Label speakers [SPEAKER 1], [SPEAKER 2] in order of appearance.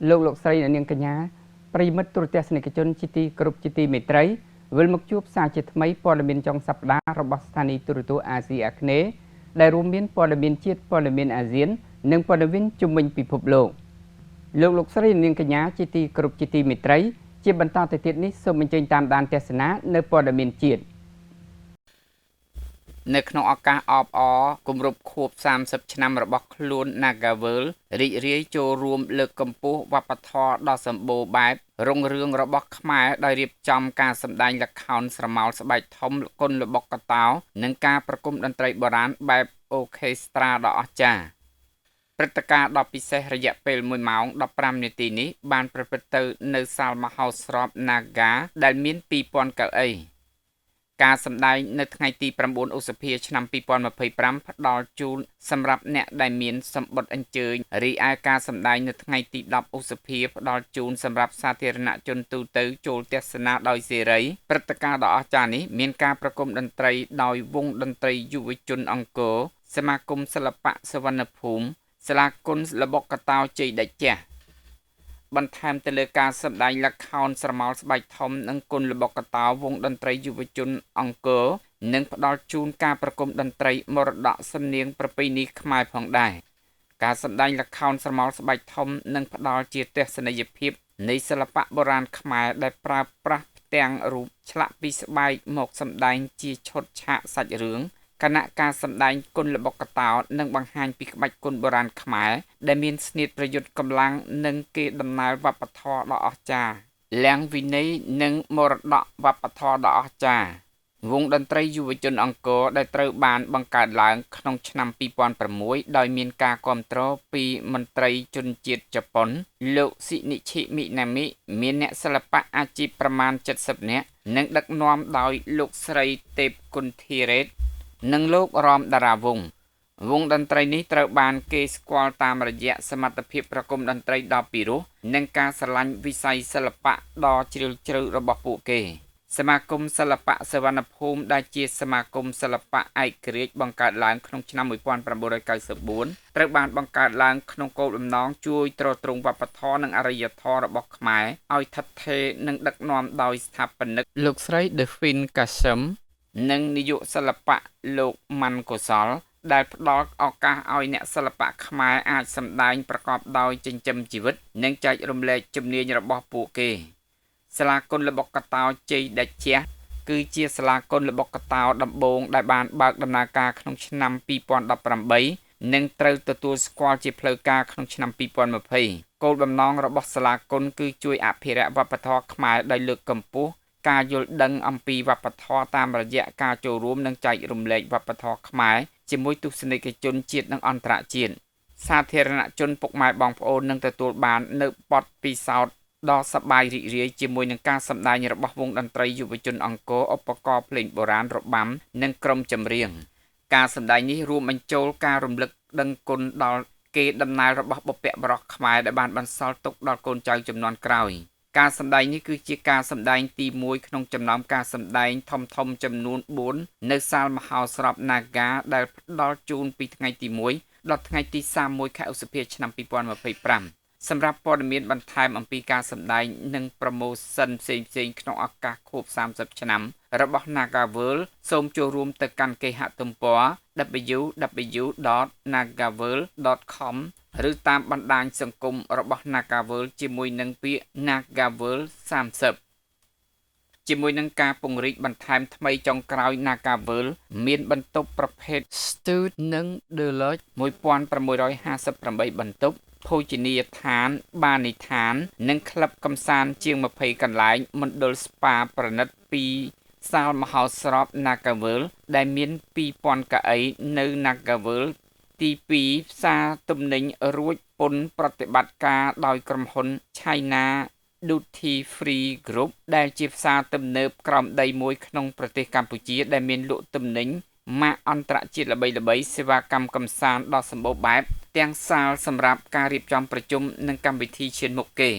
[SPEAKER 1] លោកស្រីនាងកញ្ញាប្រិមិត្តទូរទស្សនិកជនជាទីគោរពជាទីមេត្រីវិលមកជួបសារជាថ្មីព័ត៌មានចុងសប្តាហ៍របស់ស្ថានីយ៍ទូរទស្សន៍អាស៊ីអាគ្នេយ៍ដែលរួមមានព័ត៌មានជាតិព័ត៌មានអាស៊ាននិងព័ត៌មានជំនាញពិភពលោកស្រីនាងកញ្ញាជាទីគោរពជាទីមេត្រីជាបន្តទៅទៀតនេះសូមអញ្ជើញតាមដានទស្សនានៅព័ត៌មានជាតិនៅក្នុងឱកាសអបអរគម្រប់ខួប30ឆ្នាំរបស់ខ្លួន Nagavel រីករាយចូលរួមលើកកម្ពស់វប្បធម៌ដ៏សម្បូរបែបរុងរឿងរបស់ខ្មែរដោយរៀបចំការសម្ដែងល្ខោនស្រមោលស្បែកធំគុនល្បុក្កតោនិងការប្រគំតន្ត្រីបុរាណបែបអូខេស្ត្រាដ៏អស្ចារ្យព្រឹត្តិការណ៍ដ៏ពិសេសរយៈពេល1ម៉ោង15នាទីនេះបានប្រព្រឹត្តទៅនៅសាលមហោស្រព Naga ដែលមាន 2000 កៅអីការសម្ដែងនៅថ្ងៃទី9ឧសភាឆ្នាំ2025ផ្ដល់ជូនសម្រាប់អ្នកដែលមានសម្បត្តិអញ្ជើញរីឯការសម្ដែងនៅថ្ងៃទី10ឧសភាផ្ដល់ជូនសម្រាប់សាធារណជនទូទៅចូលទស្សនាដោយសេរីព្រឹត្តិការណ៍ដ៏អស្ចារ្យនេះមានការប្រគំតន្ត្រីដោយវងតន្ត្រីយុវជនអង្គរសមាគមសិល្បៈសវណ្ណភូមិសាលាគុនល្បុក្កតោជ័យតេជះបន្ថែមទៅលើការសម្ដែងល្ខោនស្រមោលស្បែកធំនិងគុនល្បុក្កតោវងតន្ត្រីយុវជនអង្គរនិងផ្ដល់ជូនការប្រគំតន្ត្រីមរតកសំនៀងប្រពៃណីខ្មែរផងដែរការសម្ដែងល្ខោនស្រមោលស្បែកធំនឹងផ្ដល់ជាទស្សនីយភាពនៃសិល្បៈបុរាណខ្មែរដែលប្រើប្រាស់ផ្ទាំងរូបឆ្លាក់ពីស្បែកមកសម្ដែងជាឈុតឆាកសាច់រឿងគណៈការសម្ដែងគុនល្បុក្កតោនិងបង្ហាញពីក្បាច់គុនបុរាណខ្មែរដែលមានស្នៀតប្រយុទ្ធកម្លាំងនិងគេដំណើរវប្បធម៌ដ៏អស្ចារ្យលាំងវិន័យនិងមរតកវប្បធម៌ដ៏អស្ចារ្យវងតន្ត្រីយុវជនអង្គរដែលត្រូវបានបង្កើតឡើងក្នុងឆ្នាំ2006ដោយមានការគាំទ្រពីមន្ត្រីជនជាតិជប៉ុនលោកស៊ីនិឈិមីណាមិមានអ្នកសិល្បៈអាជីពប្រមាណ70នាក់និងដឹកនាំដោយលោកស្រីទេពគុន្ធារ៉េតនិងលោករមតារាវងតន្ត្រីនេះត្រូវបានគេស្គាល់តាមរយៈសមត្ថភាពប្រគំតន្ត្រីដ៏ពិរោះនិងការស្រឡាញ់វិស័យសិល្បៈដ៏ជ្រាលជ្រៅរបស់ពួកគេសមាគមសិល្បៈសវណ្ណភូមិដែលជាសមាគមសិល្បៈឯករាជ្យបង្កើតឡើងក្នុងឆ្នាំ1994ត្រូវបានបង្កើតឡើងក្នុងគោលបំណងជួយទ្រទ្រង់វប្បធម៌និងអរិយធម៌របស់ខ្មែរឲ្យថិតថេរនិងដឹកនាំដោយស្ថាបនិកលោកស្រី Devin Kasemនិងនាយកសិល្បៈលោកម៉ាន់កុសលដែលផ្ដល់ឱកាសឲ្យអ្នកសិល្បៈខ្មែរអាចសម្ដែងប្រកបដោយចិញ្ចឹមជីវិតនិងចែករំលែកជំនាញរបស់ពួកគេសាលាគុនល្បុក្កតោជ័យតេជះគឺជាសាលាគុនល្បុក្កតោដំបូងដែលបានបើកដំណើរការក្នុងឆ្នាំ2018និងត្រូវទទួលស្គាល់ជាផ្លូវការក្នុងឆ្នាំ2020គោលបំណងរបស់សាលាគុនគឺជួយអភិរក្សវប្បធម៌ខ្មែរដោយលើកកម្ពស់ការយល់ដឹងអំពីវប្បធម៌តាមរយៈការចូលរួមនិងចែករំលែកវប្បធម៌ខ្មែរជាមួយទស្សនិកជនជាតិនិងអន្តរជាតិសាធារណជនពុកម៉ែបងប្អូននឹងទទួលបាននូវបទពិសោធន៍ដ៏សប្បាយរីករាយជាមួយនឹងការសម្ដែងរបស់វងតន្ត្រីយុវជនអង្គរឧបករណ៍ភ្លេងបុរាណរបាំនិងក្រុមចម្រៀងការសម្ដែងនេះរួមបញ្ចូលការរំលឹកដឹងគុណដល់គេដំណើររបស់បុព្វបុរសខ្មែរដែលបានបន្សល់ទុកដល់កូនចៅជំនាន់ក្រោយការសម្ដែងនេះគឺជាការសម្ដែងទី1ក្នុងចំណោមការសម្ដែងធំចំនួន4នៅសាលមហោស្រព Naga ដែលផ្ដល់ជូនពីថ្ងៃទី1ដល់ថ្ងៃទី31ខែឧសភាឆ្នាំ2025សម្រាប់ព័ត៌មានបន្ថែមអំពីការសម្ដែងនិងប្រូម៉ូសិនផ្សេងៗក្នុងឱកាសខួប30ឆ្នាំរបស់ Nagavel សូមចូលរួមទៅកាន់គេហទំព័រ www.nagavel.com ឬតាមបណ្ដាញសង្គមរបស់ Nagavel ជាមួយនឹងពាក្យ Nagavel 30ជាមួយនឹងការពង្រីកបន្ថែមថ្មីចុងក្រោយ Nagavel មានបន្ទប់ប្រភេទ Stud និង Deluxe 1658 បន្ទប់ភោជនីយដ្ឋានបានីដ្ឋាននិងក្លឹបកម្សាន្តជាង20កន្លែងមណ្ឌលស្ប៉ាប្រណិតពីសាលមហោស្រព Nagavel ដែលមាន 2000 កៅអីនៅ Nagavel ទី2ផ្សារទំនិញរួចពន្ធប្រតិបត្តិការដោយក្រុមហ៊ុន China Duty Free Group ដែលជាផ្សារទំនើបក្រោមដីមួយក្នុងប្រទេសកម្ពុជាដែលមានលក់ទំនិញម៉ាកអន្តរជាតិល្បីៗសេវាកម្មកម្សាន្តដ៏សម្បូរបែបទាំងសាលសម្រាប់ការរៀបចំប្រជុំនិងកម្មវិធីឈានមុខគេ